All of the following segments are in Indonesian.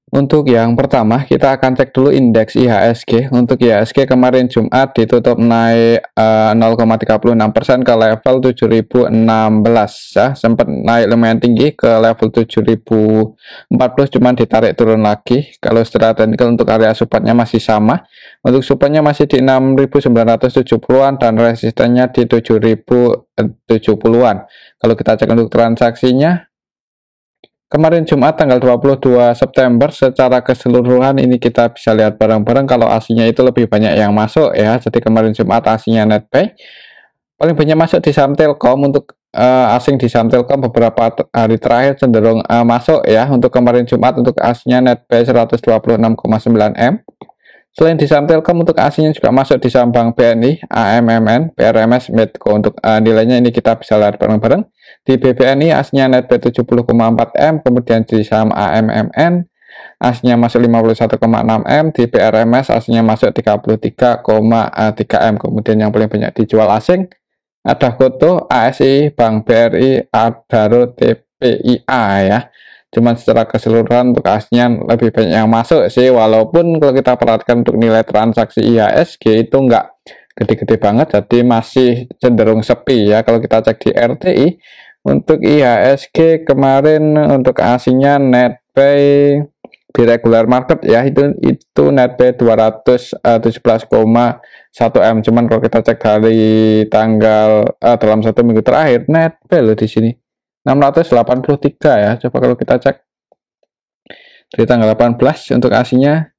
Untuk yang pertama, kita akan cek dulu indeks IHSG. Untuk IHSG kemarin Jumat ditutup naik 0,36% ke level 7016 ya. Sempat naik lumayan tinggi ke level 7040, cuman ditarik turun lagi. Kalau secara teknikal untuk area supportnya masih sama. Untuk supportnya masih di 6970-an dan resistennya di 7070-an. Kalau kita cek untuk transaksinya, kemarin Jumat tanggal 22 September secara keseluruhan ini kita bisa lihat bareng-bareng kalau aslinya itu lebih banyak yang masuk ya. Jadi kemarin Jumat aslinya NetPay paling banyak masuk di saham Telkom. Untuk asing di saham Telkom beberapa hari terakhir cenderung masuk ya. Untuk kemarin Jumat untuk aslinya NetPay 126,9 M. Selain di saham Telkom, untuk aslinya juga masuk di saham Bank BNI, AMMN, PRMS, Medco. Untuk nilainya ini kita bisa lihat bareng-bareng. Di BBNI aslinya NetPay 70,4 M, kemudian di saham AMMN aslinya masuk 51,6 M, di PRMS aslinya masuk 33,3 M. Kemudian yang paling banyak dijual asing ada Goto, ASI, Bank BRI, Adaro, TPIA ya. Cuman secara keseluruhan untuk aslinya lebih banyak yang masuk sih, walaupun kalau kita perhatikan untuk nilai transaksi IHSG itu enggak gede-gede banget, jadi masih cenderung sepi ya. Kalau kita cek di RTI untuk IHSG kemarin untuk aslinya NetPay di regular market ya, itu NetPay 217,1 M. Cuman kalau kita cek dari tanggal dalam 1 minggu terakhir, NetPay loh di sini 683 ya. Coba kalau kita cek di tanggal 18 untuk aslinya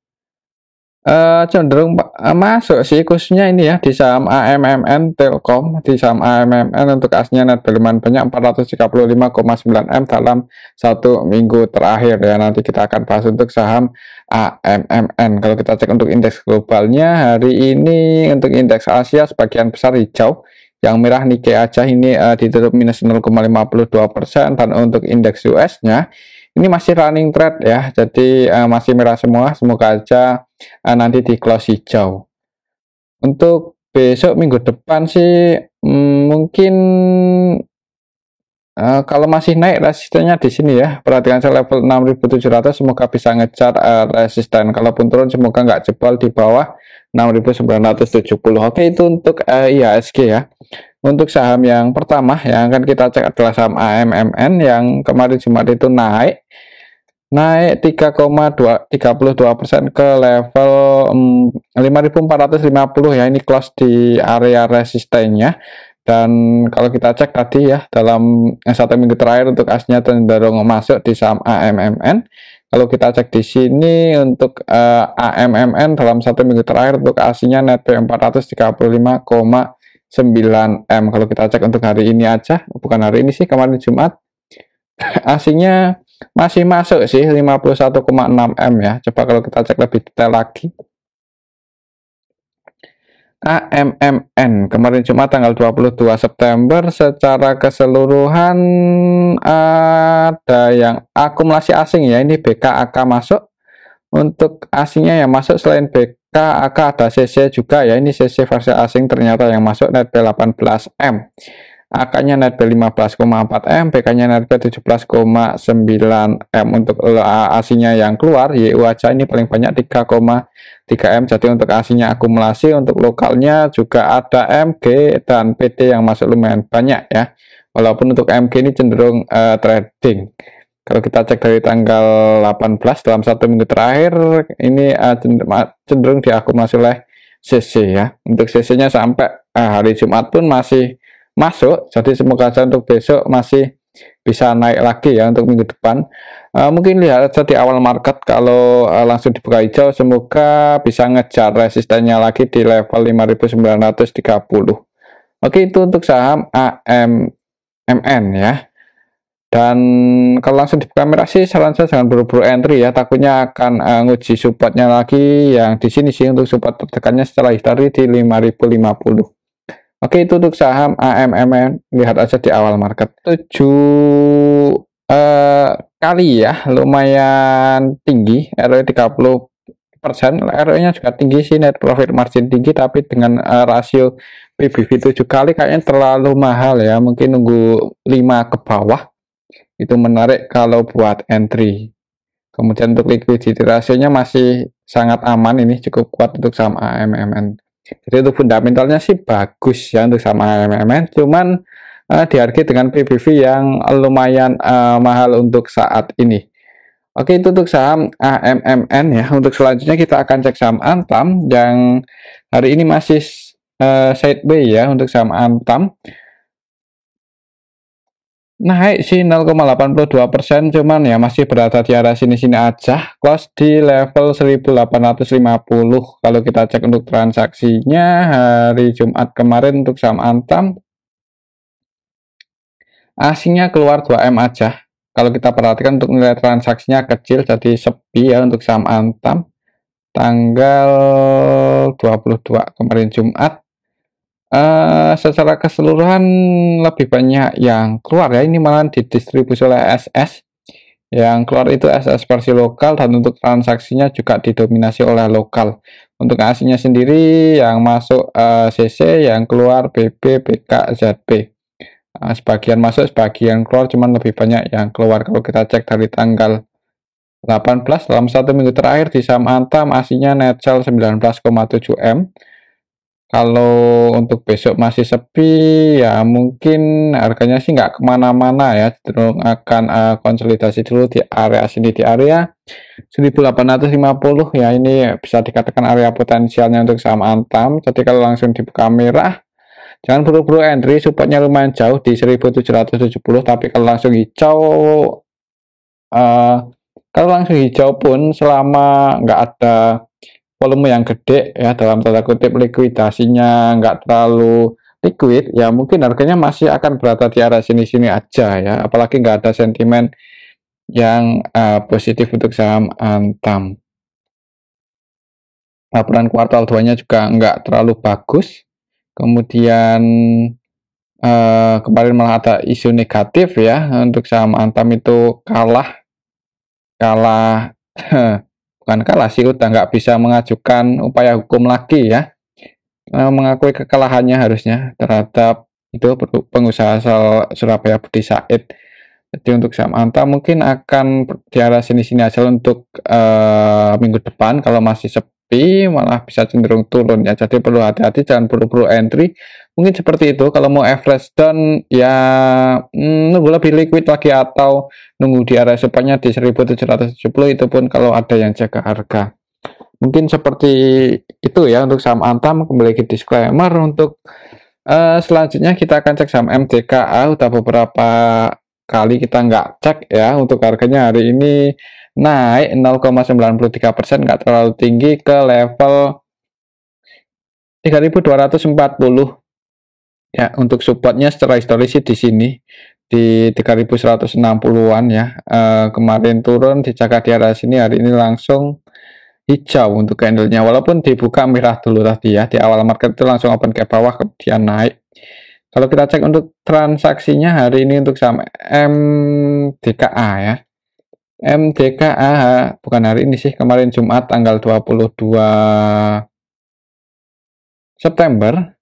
cenderung masuk sih, khususnya ini ya di saham AMMN Telkom. Di saham AMMN untuk aslinya NetPay lumayan banyak 435,9 M dalam 1 minggu terakhir ya. Nanti kita akan bahas untuk saham AMMN. Kalau kita cek untuk indeks globalnya hari ini, untuk indeks Asia sebagian besar hijau, yang merah Nikkei aja ini ditutup minus 0,52%. Dan untuk indeks US-nya ini masih running trade ya, jadi masih merah semua. Semoga aja nanti di close hijau. Untuk besok minggu depan sih mungkin kalau masih naik resistennya di sini ya. Perhatikan saya level 6.700, semoga bisa ngejar resisten. Kalaupun turun semoga nggak jebol di bawah 6.970. Oke, itu untuk IHSG ya. Untuk saham yang pertama yang akan kita cek adalah saham AMMN yang kemarin Jumat itu naik 3,32% ke level 5.450 ya. Ini close di area resistennya. Dan kalau kita cek tadi ya, dalam 1 minggu terakhir untuk aslinya cenderung masuk di saham AMMN. Kalau kita cek di sini untuk AMMN dalam 1 minggu terakhir untuk aslinya NetPay 435,9 M. Kalau kita cek untuk hari ini aja, bukan hari ini sih, kemarin Jumat, aslinya masih masuk sih 51,6 M ya. Coba kalau kita cek lebih detail lagi. AMMN kemarin Jumat tanggal 22 September secara keseluruhan ada yang akumulasi asing ya. Ini BKAK masuk. Untuk asingnya yang masuk selain BKAK ada CC juga ya. Ini CC versi asing ternyata yang masuk NetPay 18M. AK-nya NetPay 15,4 M, BK-nya NetPay 17,9 M. Untuk aslinya yang keluar YU aja ini paling banyak 3,3 M. Jadi untuk aslinya akumulasi. Untuk lokalnya juga ada MG dan PT yang masuk lumayan banyak ya. Walaupun untuk MG ini cenderung trading. Kalau kita cek dari tanggal 18 dalam 1 minggu terakhir ini cenderung diakumulasi oleh CC ya. Untuk CC-nya sampai hari Jumat pun masih masuk, jadi semoga saja untuk besok masih bisa naik lagi ya untuk minggu depan. Mungkin lihat saja di awal market, kalau langsung dibuka hijau semoga bisa ngejar resistennya lagi di level 5.930. Oke, itu untuk saham AMMN ya. Dan kalau langsung dibuka merah sih saran saya jangan buru-buru entry ya, takutnya akan nguji supportnya lagi yang di sini sih. Untuk support tertekannya setelah history di 5.050. Oke, itu untuk saham AMMN, lihat aja di awal market. 7 kali ya, lumayan tinggi, ROE 30%. ROE-nya juga tinggi sih, net profit margin tinggi, tapi dengan rasio PBV 7 kali kayaknya terlalu mahal ya. Mungkin nunggu 5 ke bawah, itu menarik kalau buat entry. Kemudian untuk liquidity ratio-nya masih sangat aman, ini cukup kuat untuk saham AMMN. Jadi untuk fundamentalnya sih bagus ya untuk saham AMMN, cuman dihargai dengan PBV yang lumayan mahal untuk saat ini. Oke, itu untuk saham AMMN ya. Untuk selanjutnya kita akan cek saham Antam yang hari ini masih sideways ya untuk saham Antam. Naik sih 0,82%, cuman ya masih berada di area sini-sini aja. Close di level 1850. Kalau kita cek untuk transaksinya hari Jumat kemarin untuk saham Antam, asingnya keluar 2M aja. Kalau kita perhatikan untuk nilai transaksinya kecil, jadi sepi ya untuk saham Antam. Tanggal 22 kemarin Jumat. Secara keseluruhan lebih banyak yang keluar ya, ini malah didistribusi oleh SS. Yang keluar itu SS versi lokal, dan untuk transaksinya juga didominasi oleh lokal. Untuk aslinya sendiri yang masuk CC, yang keluar BB, BK, ZB. Sebagian masuk, sebagian keluar, cuman lebih banyak yang keluar. Kalau kita cek dari tanggal 18 dalam satu minggu terakhir di saham Antam aslinya net sell 19,7M. Kalau untuk besok masih sepi ya, mungkin harganya sih nggak kemana-mana ya, cenderung akan konsolidasi dulu di area sini, di area 1850 ya. Ini bisa dikatakan area potensialnya untuk saham Antam. Jadi kalau langsung dibuka merah, jangan buru-buru entry, supportnya lumayan jauh di 1770. Tapi kalau langsung hijau, kalau langsung hijau pun selama nggak ada volume yang gede ya, dalam tanda kutip likuidasinya nggak terlalu liquid ya, mungkin harganya masih akan berada di area sini-sini aja ya, apalagi nggak ada sentimen yang positif untuk saham Antam. Laporan kuartal 2-nya juga nggak terlalu bagus. Kemudian kemarin malah ada isu negatif ya, untuk saham Antam itu kalah bukan kalah sih, udah nggak bisa mengajukan upaya hukum lagi ya, mengakui kekalahannya harusnya terhadap itu pengusaha asal Surabaya Budi Said. Jadi untuk saham Antam mungkin akan di arah sini-sini aja untuk minggu depan. Kalau masih sepi malah bisa cenderung turun ya, jadi perlu hati-hati, jangan buru-buru entry. Mungkin seperti itu. Kalau mau average down ya nunggu lebih liquid lagi, atau nunggu di area supportnya di 1770, itu pun kalau ada yang jaga harga. Mungkin seperti itu ya untuk saham Antam. Kembali ke disclaimer. Untuk selanjutnya kita akan cek saham MDKA. Udah beberapa kali kita nggak cek ya, untuk harganya hari ini naik 0,93%, nggak terlalu tinggi, ke level 3240 ya. Untuk supportnya secara historis di sini di 3160-an ya. Kemarin turun, dijaga di area sini, hari ini langsung hijau untuk candlenya, walaupun dibuka merah dulu tadi ya, di awal market itu langsung open ke bawah kemudian naik. Kalau kita cek untuk transaksinya hari ini untuk saham MDKA ya, MDKA bukan hari ini sih, kemarin Jumat tanggal 22 September.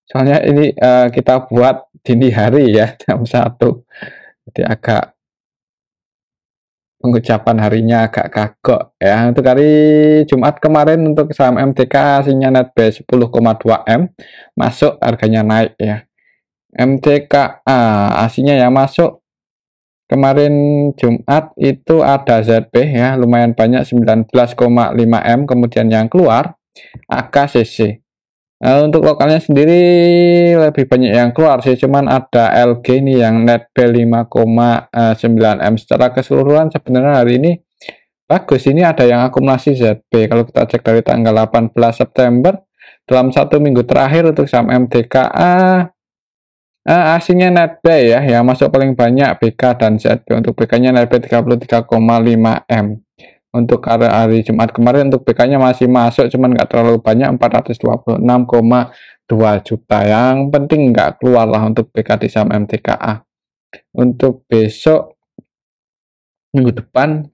Soalnya ini kita buat dini hari ya, jam 1, jadi agak pengucapan harinya agak kagok ya. Untuk hari Jumat kemarin untuk saham MDK hasilnya net buy 10,2M, masuk, harganya naik ya. MDKA aslinya yang masuk kemarin Jumat itu ada ZB ya, lumayan banyak 19,5M. Kemudian yang keluar AKCC. Untuk lokalnya sendiri lebih banyak yang keluar sih, cuman ada LG nih yang net buy 5,9M. Secara keseluruhan sebenarnya hari ini bagus. Ini ada yang akumulasi ZB. Kalau kita cek dari tanggal 18 September dalam satu minggu terakhir untuk saham MDKA, aslinya net buy ya, yang masuk paling banyak BK dan ZB. Untuk BK-nya net buy 33,5M. Untuk hari Jumat kemarin untuk BK-nya masih masuk, cuman nggak terlalu banyak, 426,2 juta. Yang penting nggak keluar lah untuk BK di saham MDKA. Untuk besok minggu depan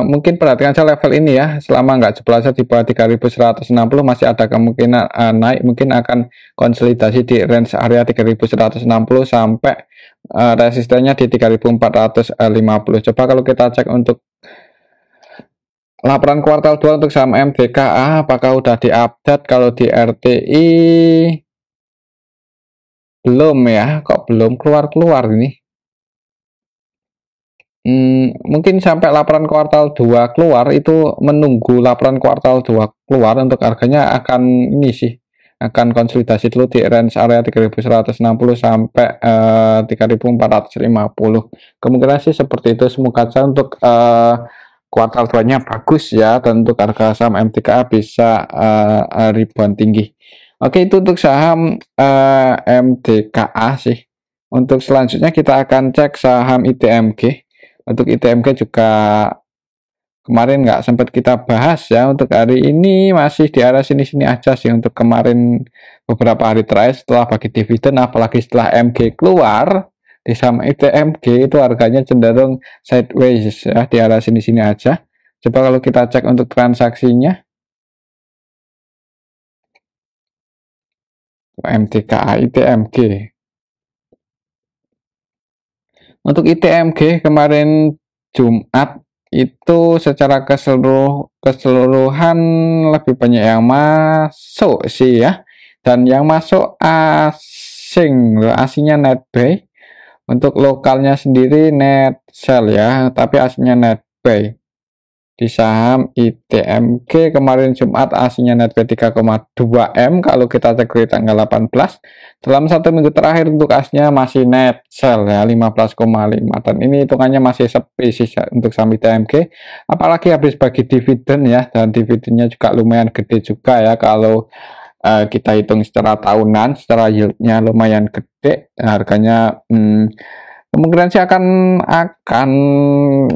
Mungkin perhatikan saja level ini ya, selama nggak jebol aja di bawah 3160 masih ada kemungkinan naik, mungkin akan konsolidasi di range area 3160 sampai resistennya di 3450. Coba kalau kita cek untuk laporan kuartal 2 untuk saham MDKA, apakah udah diupdate? Kalau di RTI belum ya, kok belum keluar-keluar ini. Mungkin sampai laporan kuartal 2 keluar, itu menunggu laporan kuartal 2 keluar untuk harganya akan ini sih, akan konsolidasi dulu di range area 3160 sampai 3450. Kemungkinan sih seperti itu. Semoga saja untuk kuartal 2-nya bagus ya, dan untuk harga saham MDKA bisa rebound tinggi. Oke, itu untuk saham MDKA sih. Untuk selanjutnya kita akan cek saham ITMG. Untuk ITMG juga kemarin nggak sempat kita bahas ya. Untuk hari ini masih di arah sini-sini aja sih. Untuk kemarin beberapa hari terakhir setelah bagi dividen, apalagi setelah MG keluar di saham ITMG itu harganya cenderung sideways ya, di arah sini-sini aja. Coba kalau kita cek untuk transaksinya, MDKA ITMG. Untuk ITMG kemarin Jumat itu secara keseluruhan lebih banyak yang masuk sih ya, dan yang masuk asingnya net buy. Untuk lokalnya sendiri net sell ya, tapi aslinya net buy. Di saham ITMG kemarin Jumat aslinya net buy 3,2 M. Kalau kita cek di tanggal 18, dalam 1 minggu terakhir untuk aslinya masih net sell ya 15,5, dan ini hitungannya masih sepi sih untuk saham ITMG, apalagi habis bagi dividen ya, dan dividennya juga lumayan gede juga ya. Kalau kita hitung secara tahunan, secara yieldnya lumayan gede, harganya kemungkinan sih akan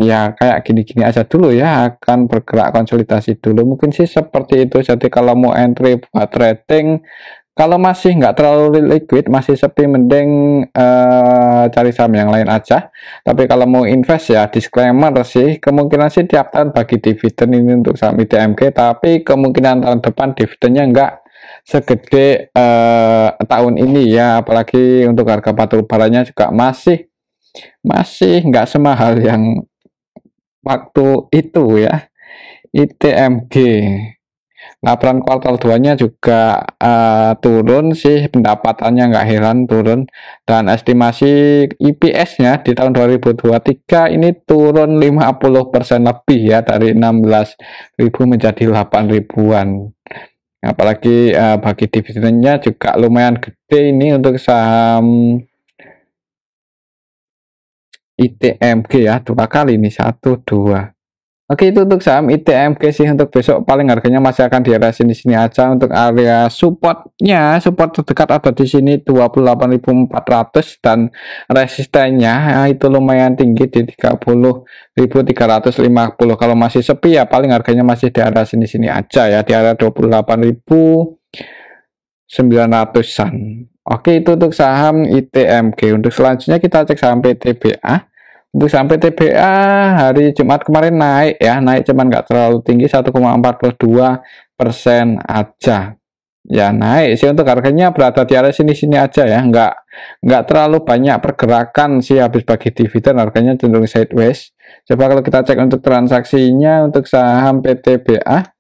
ya kayak gini-gini aja dulu ya, akan bergerak konsolidasi dulu, mungkin sih seperti itu. Jadi kalau mau entry buat trading, kalau masih nggak terlalu liquid, masih sepi, mending cari saham yang lain aja. Tapi kalau mau invest ya disclaimer sih, kemungkinan sih tiap tahun bagi dividen ini untuk saham ITMG, tapi kemungkinan tahun depan dividennya nggak segede tahun ini ya, apalagi untuk harga batu baranya juga masih nggak semahal yang waktu itu ya. ITMG laporan kuartal 2-nya juga turun sih, pendapatannya nggak heran turun, dan estimasi EPS-nya di tahun 2023 ini turun 50% lebih ya, dari 16.000 menjadi 8.000-an. Apalagi bagi dividennya juga lumayan gede ini untuk saham ITMG ya, 2 kali ini, 1 2. Oke, itu untuk saham ITMG sih. Untuk besok paling harganya masih akan di area sini-sini aja. Untuk area supportnya, support terdekat ada di sini 28.400, dan resistennya itu lumayan tinggi di 30.350. Kalau masih sepi ya paling harganya masih di area sini-sini aja ya, di area 28.900-an. Oke, itu untuk saham ITMG. Untuk selanjutnya kita cek saham PTBA. Untuk saham PTBA hari Jumat kemarin naik ya, naik cuman nggak terlalu tinggi, 1,42% aja ya, naik sih. Untuk harganya berada di area sini-sini aja ya, nggak terlalu banyak pergerakan sih. Habis bagi dividen harganya cenderung sideways. Coba kalau kita cek untuk transaksinya, untuk saham PTBA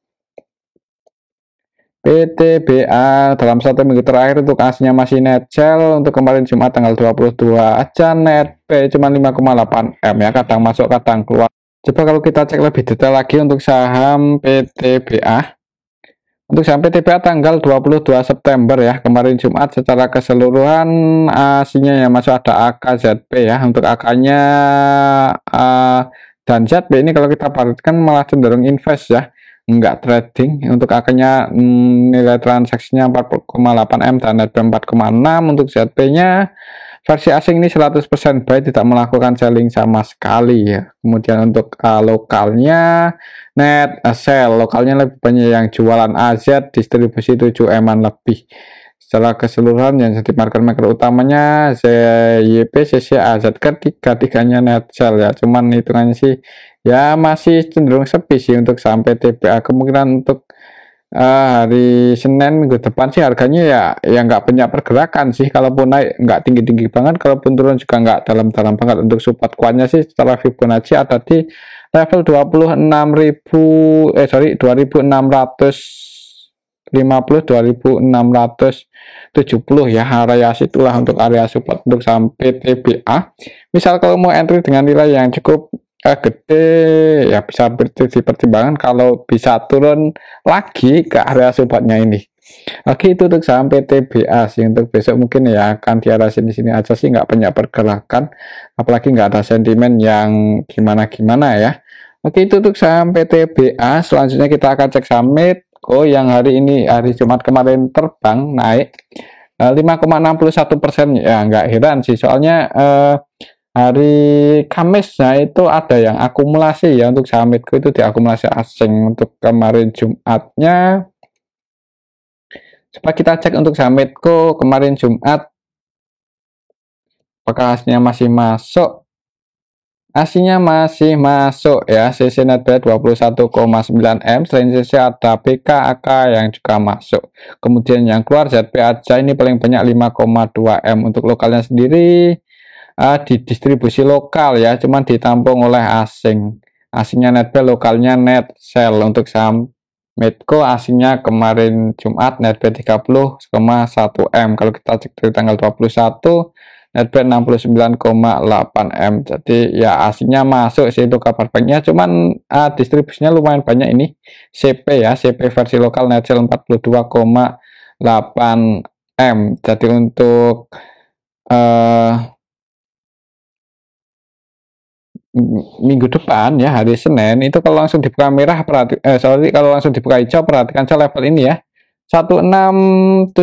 dalam 1 minggu terakhir untuk aslinya masih net sell. Untuk kemarin Jumat tanggal 22 aja net buy cuma 5,8 M ya, kadang masuk kadang keluar. Coba kalau kita cek lebih detail lagi untuk saham PTBA. Untuk saham PTBA tanggal 22 September ya, kemarin Jumat secara keseluruhan aslinya ya masuk ada AK ZB ya. Untuk AK-nya dan ZB ini kalau kita perhatikan malah cenderung invest ya, enggak trading. Untuk AK-nya nilai transaksinya 4,8 M dan net 4,6. Untuk ZB-nya versi asing ini 100% buy, tidak melakukan selling sama sekali ya. Kemudian untuk lokalnya net sell, lokalnya lebih banyak yang jualan AZ, distribusi 7 M-an lebih. Secara keseluruhan yang jadi market maker utamanya ZYP, CCA, Z ketiga-tiganya net sell ya. Cuman hitungannya sih ya masih cenderung sepi sih untuk sampai TBA. Kemungkinan untuk hari Senin minggu depan sih harganya ya nggak banyak pergerakan sih. Kalaupun naik nggak tinggi-tinggi banget, kalaupun turun juga nggak dalam-dalam banget. Untuk support kuatnya sih secara Fibonacci ada di level 26.650 ya, area situlah untuk area support untuk sampai TBA. Misal kalau mau entry dengan nilai yang cukup gede ya bisa dipertimbangkan kalau bisa turun lagi ke area supportnya ini. Oke, itu untuk saham PTBA sih. Untuk besok mungkin ya akan di area sini aja sih, nggak banyak pergerakan, apalagi nggak ada sentimen yang gimana-gimana ya. Oke, itu untuk saham PTBA. Selanjutnya kita akan cek saham Medco yang hari ini, hari Jumat kemarin terbang naik 5,61%. Ya nggak heran sih, soalnya hari Kamis itu ada yang akumulasi ya. Untuk saham Medco itu diakumulasi asing. Untuk kemarin Jumatnya, coba kita cek untuk saham Medco kemarin Jumat, apakah hasilnya masih masuk. Hasilnya masih masuk ya, CC netbuy 21,9M. Selain CC ada PKAK yang juga masuk. Kemudian yang keluar ZP aja ini paling banyak 5,2M. Untuk lokalnya sendiri di distribusi lokal ya, cuman ditampung oleh asing. Asingnya netbuy, lokalnya net sell. Untuk saham Medco asingnya kemarin Jumat netbuy 30,1M. Kalau kita cek dari tanggal 21 netbuy 69,8M. Jadi ya asingnya masuk sih, itu kabar baiknya. Cuman distribusinya lumayan banyak ini. CP ya, CP versi lokal net sell 42,8M. Jadi untuk minggu depan ya, hari Senin itu kalau langsung dibuka merah kalau langsung dibuka hijau, perhatikan saya level ini ya, 1675.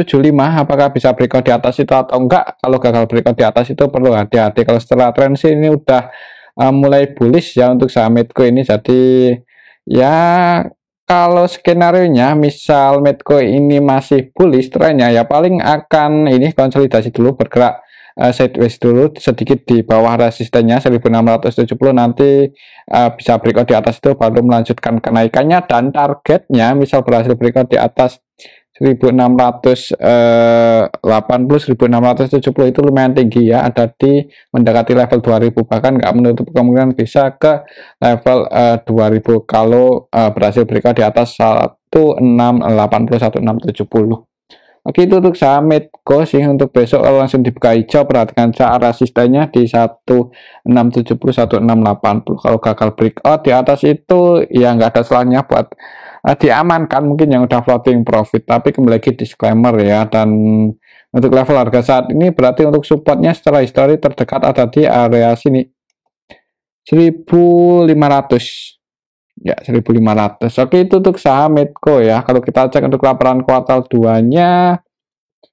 Apakah bisa breakout di atas itu atau enggak? Kalau gagal breakout di atas itu perlu hati-hati. Kalau setelah tren sih ini udah mulai bullish ya untuk saham Medco ini. Jadi ya kalau skenario nya misal Medco ini masih bullish trennya, ya paling akan ini konsolidasi dulu, bergerak sideways dulu sedikit di bawah resistennya 1670. Nanti bisa breakout di atas itu baru melanjutkan kenaikannya, dan targetnya misal berhasil breakout di atas 1680, 1670 itu lumayan tinggi ya, ada di mendekati level 2000, bahkan nggak menutup kemungkinan bisa ke level 2000 kalau berhasil breakout di atas 1680, 1670. Oke, itu untuk saham Medco sih. Untuk besok kalau langsung dibuka hijau, perhatikan arah resistennya di 1670, 1680. Kalau gagal breakout di atas itu ya nggak ada salahnya buat diamankan, mungkin yang udah floating profit. Tapi kembali lagi disclaimer ya. Dan untuk level harga saat ini berarti untuk supportnya secara histori terdekat ada di area sini 1500 ya, 1500. Oke, itu untuk saham Medco ya. Kalau kita cek untuk laporan kuartal 2 nya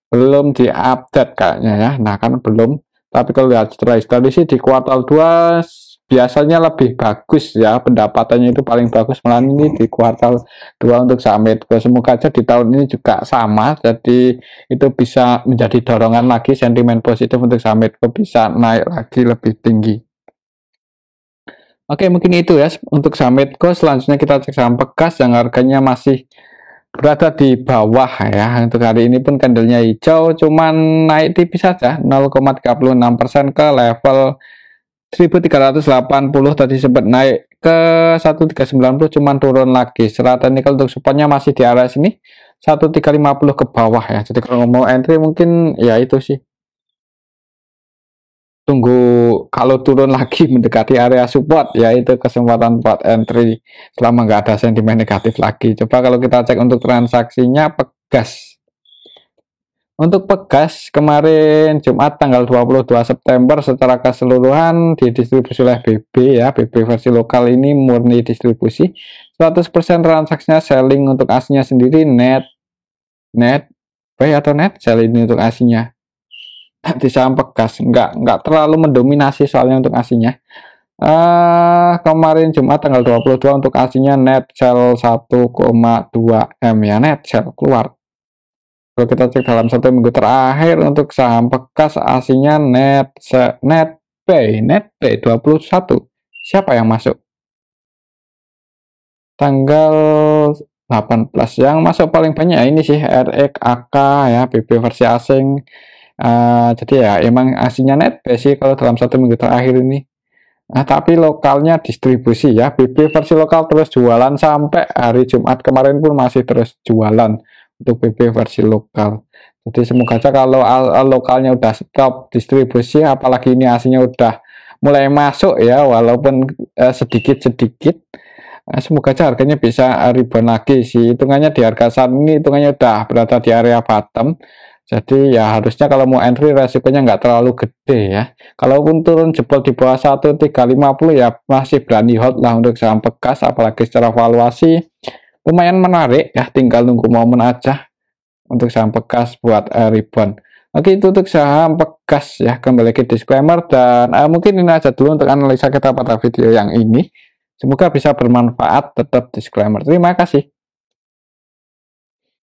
belum diupdate kayaknya ya. Nah kan belum, tapi kalau lihat setelah histori sih di kuartal 2 biasanya lebih bagus ya, pendapatannya itu paling bagus malah ini di kuartal 2 untuk saham Medco. Semoga aja di tahun ini juga sama, jadi itu bisa menjadi dorongan lagi, sentimen positif untuk saham Medco bisa naik lagi lebih tinggi. Oke, mungkin itu ya untuk saham Medco. Selanjutnya kita cek saham Pegas yang harganya masih berada di bawah ya. Untuk hari ini pun candlenya hijau, cuman naik tipis saja 0,36% ke level 1380. Tadi sempat naik ke 1390, cuman turun lagi. Secara teknikal untuk supportnya masih di area sini 1350 ke bawah ya. Jadi kalau mau entry mungkin ya itu sih, tunggu kalau turun lagi mendekati area support, yaitu kesempatan buat entry selama nggak ada sentimen negatif lagi. Coba kalau kita cek untuk transaksinya Pegas. Untuk Pegas kemarin Jumat tanggal 22 September secara keseluruhan didistribusi oleh BB ya. BB versi lokal ini murni distribusi, 100% transaksinya selling. Untuk aslinya sendiri net buy atau net sell ini untuk aslinya di saham Pegas nggak terlalu mendominasi soalnya untuk aslinya. Kemarin Jumat tanggal 22 untuk aslinya net sell 1,2M ya, net sell keluar. Kalau kita cek dalam 1 minggu terakhir untuk saham bekas aslinya NetPay 21. Siapa yang masuk? Tanggal 18 yang masuk paling banyak ini sih RXAK ya, BB versi asing. Jadi ya emang aslinya NetPay sih kalau dalam 1 minggu terakhir ini. Tapi lokalnya distribusi ya, BB versi lokal terus jualan sampai hari Jumat kemarin pun masih terus jualan untuk BB versi lokal. Jadi semoga aja kalau lokalnya udah stop distribusi, apalagi ini aslinya udah mulai masuk ya, walaupun sedikit-sedikit, semoga aja harganya bisa ribuan lagi sih. Hitungannya di harga saat ini hitungannya udah berada di area bottom. Jadi ya harusnya kalau mau entry resikonya nggak terlalu gede ya. Kalaupun turun jebol di bawah 1350 ya masih berani hold lah untuk saham bekas, apalagi secara valuasi lumayan menarik ya, tinggal nunggu momen aja untuk saham bekas buat rebound. Oke, itu untuk saham bekas ya. Kembali ke disclaimer dan mungkin ini aja dulu untuk analisa kita pada video yang ini. Semoga bisa bermanfaat. Tetap disclaimer. Terima kasih.